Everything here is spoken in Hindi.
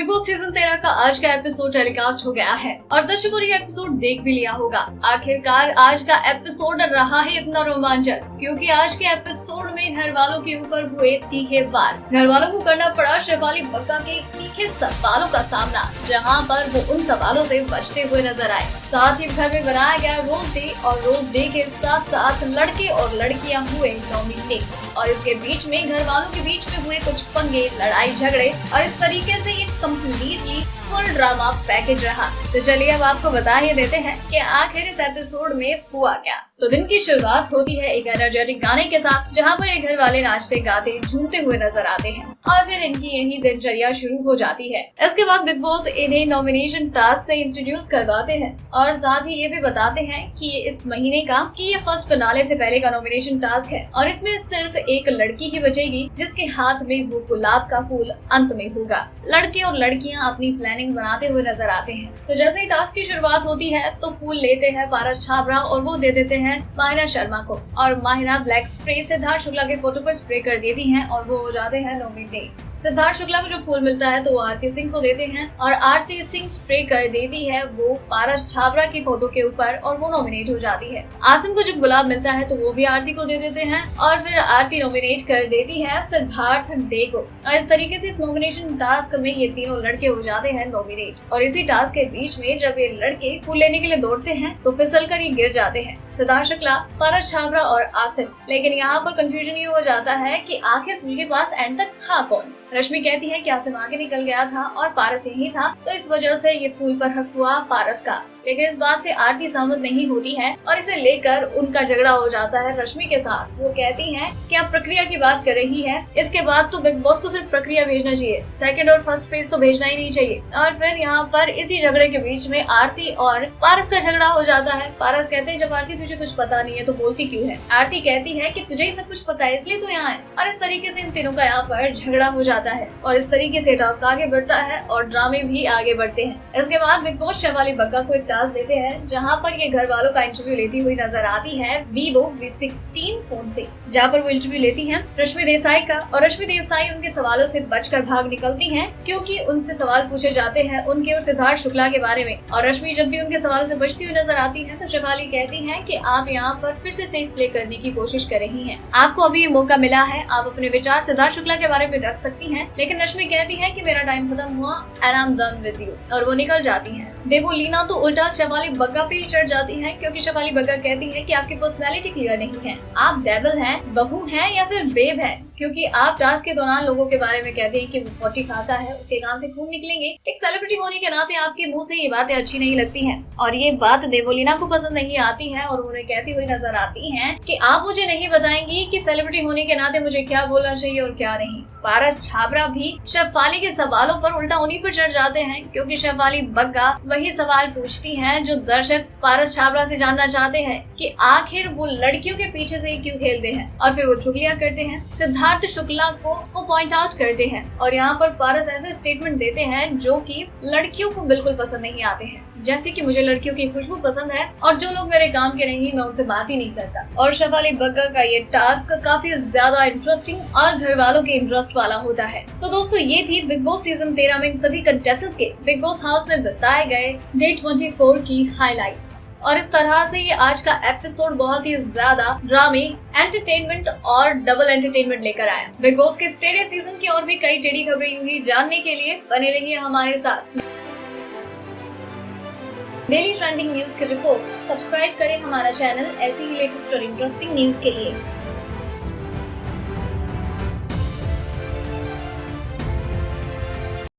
बिग बॉस सीजन 13 का आज का एपिसोड टेलीकास्ट हो गया है और दर्शकों ने एपिसोड देख भी लिया होगा। आखिरकार आज का एपिसोड रहा है इतना रोमांचक क्योंकि आज के एपिसोड में घर वालों के ऊपर हुए तीखे वार। घर वालों को करना पड़ा शेफाली बग्गा के तीखे सवालों का सामना, जहां पर वो उन सवालों से बचते हुए नजर आए। साथ ही घर में बनाया गया रोज डे और रोज डे के साथ साथ लड़के और लड़कियां हुए नॉमिनेट और इसके बीच में घर वालों के बीच में हुए कुछ पंगे, लड़ाई झगड़े और इस तरीके से ये कम्प्लीटली फुल ड्रामा पैकेज रहा। तो चलिए अब आपको बता ही देते हैं कि आखिर इस एपिसोड में हुआ क्या। तो दिन की शुरुआत होती है एक एनर्जेटिक गाने के साथ, जहां पर एक घर वाले नाचते गाते झूमते हुए नजर आते हैं और फिर इनकी यही दिनचर्या शुरू हो जाती है। इसके बाद बिग बॉस इन्हें नॉमिनेशन टास्क से इंट्रोड्यूस करवाते हैं और साथ ही ये भी बताते हैं कि ये इस महीने का ये फर्स्ट फिनाले से पहले का नॉमिनेशन टास्क है और इसमें सिर्फ एक लड़की ही बचेगी जिसके हाथ में वो गुलाब का फूल अंत में होगा। लड़के और लड़कियां अपनी प्लानिंग बनाते हुए नजर आते हैं। तो जैसे ही टास्क की शुरुआत होती है तो फूल लेते हैं पारस छाबड़ा और वो दे देते हैं माहिरा शर्मा को और माहिरा ब्लैक स्प्रे सिद्धार्थ शुक्ला के फोटो पर स्प्रे कर देती हैं और वो हो जाते हैं नॉमिनेट। सिद्धार्थ शुक्ला को जो फूल मिलता है तो वो आरती सिंह को देते हैं और आरती सिंह स्प्रे कर देती है वो पारस छाबड़ा की फोटो के ऊपर और वो नॉमिनेट हो जाती है। आसिम को जब गुलाब मिलता है तो वो भी आरती को दे देते हैं और फिर आरती नॉमिनेट कर देती है सिद्धार्थ डे को और इस तरीके से इस नॉमिनेशन टास्क में ये तीनों लड़के हो जाते हैं नॉमिनेट। और इसी टास्क के बीच में जब ये लड़के फूल लेने के लिए दौड़ते हैं तो फिसल कर ये गिर जाते हैं, सिद्धार्थ शुक्ला, पारस छाबड़ा और आसिम। लेकिन यहाँ पर कंफ्यूजन ये हो जाता है कि आखिर फूल के पास एंड तक था कौन। रश्मि कहती है कि आसिम आगे निकल गया था और पारस यही था, तो इस वजह से ये फूल पर हक हुआ पारस का। लेकिन इस बात से आरती सहमत नहीं होती है और इसे लेकर उनका झगड़ा हो जाता है रश्मि के साथ। वो कहती हैं कि आप प्रक्रिया की बात कर रही है, इसके बाद तो बिग बॉस को सिर्फ प्रक्रिया भेजना चाहिए, सेकंड और फर्स्ट पेज तो भेजना ही नहीं चाहिए। और फिर यहाँ पर इसी झगड़े के बीच में आरती और पारस का झगड़ा हो जाता है। पारस कहते हैं जब आरती तुझे कुछ पता नहीं है तो बोलती क्यों है। आरती कहती है कि तुझे ही सब कुछ पता है इसलिए तो यहाँ है। और इस तरीके से इन तीनों का यहाँ पर झगड़ा हो जाता है और इस तरीके से टास्क आगे बढ़ता है और ड्रामे भी आगे बढ़ते हैं। इसके बाद बिग बॉस शेफाली बग्गा को एक टास्क देते हैं जहाँ पर ये घर वालों का इंटरव्यू लेती हुई नजर आती है Vivo V16 फोन से, जहाँ पर वो इंटरव्यू लेती हैं रश्मि देसाई का और रश्मि देसाई उनके सवालों से बचकर भाग निकलती हैं क्योंकि उनसे सवाल पूछे जाते हैं उनके और सिद्धार्थ शुक्ला के बारे में। और रश्मि जब भी उनके सवालों से बचती हुई नजर आती है तो शेफाली कहती है कि आप यहाँ पर फिर से सेफ प्ले करने की कोशिश कर रही हैं, आपको अभी ये मौका मिला है, आप अपने विचार सिद्धार्थ शुक्ला के बारे में रख सकती हैं। लेकिन रश्मि कहती है कि मेरा टाइम खत्म हुआ and I am done with you और वो निकल जाती हैं। देवोलीना तो उल्टा शेफाली बग्गा पे ही चढ़ जाती है क्योंकि शेफाली बग्गा कहती है कि आपकी पर्सनैलिटी क्लियर नहीं है, आप डेविल हैं, बहू हैं या फिर बेब हैं, क्योंकि आप टास्क के दौरान लोगों के बारे में कहते हैं कि वो पोटी खाता है, उसके कान से खून निकलेंगे। एक सेलिब्रिटी होने के नाते आपके मुंह से ये बातें अच्छी नहीं लगती हैं और ये बात देवोलीना को पसंद नहीं आती है और उन्हें कहती हुई नजर आती हैं कि आप मुझे नहीं बताएंगी कि सेलिब्रिटी होने के नाते मुझे क्या बोलना चाहिए और क्या नहीं। पारस छाबड़ा भी शेफाली के सवालों पर उल्टा उन्हीं पर चढ़ जाते हैं क्योंकि शेफाली बग्गा वही सवाल पूछती हैं जो दर्शक पारस छाबड़ा से जानना चाहते हैं कि आखिर वो लड़कियों के पीछे से ही क्यों खेलते हैं। और फिर वो चुगलियां करते हैं, सिद्धार्थ शुक्ला को वो पॉइंट आउट करते हैं और यहाँ पर पारस ऐसे स्टेटमेंट देते हैं जो कि लड़कियों को बिल्कुल पसंद नहीं आते हैं, जैसे कि मुझे लड़कियों की खुशबू पसंद है और जो लोग मेरे काम के नहीं मैं उनसे बात ही नहीं करता। और शेफाली बग्गा का ये टास्क काफी ज्यादा इंटरेस्टिंग और घर वालों के इंटरेस्ट वाला होता है। तो दोस्तों ये थी बिग बॉस सीजन 13 में इन सभी कंटेस्टेंट्स के बिग बॉस हाउस में बताए गए डे 24 की हाइलाइट्स। और इस तरह से ये आज का एपिसोड बहुत ही ज्यादा ड्रामे, एंटरटेनमेंट और डबल एंटरटेनमेंट लेकर आया। बिग बॉस के टेढ़े सीजन की और भी कई टेढ़ी खबरें यूं ही जानने के लिए बने रहिए हमारे साथ। डेली ट्रेंडिंग न्यूज की रिपोर्ट सब्सक्राइब करें हमारा चैनल ऐसी ही लेटेस्ट और इंटरेस्टिंग न्यूज के लिए।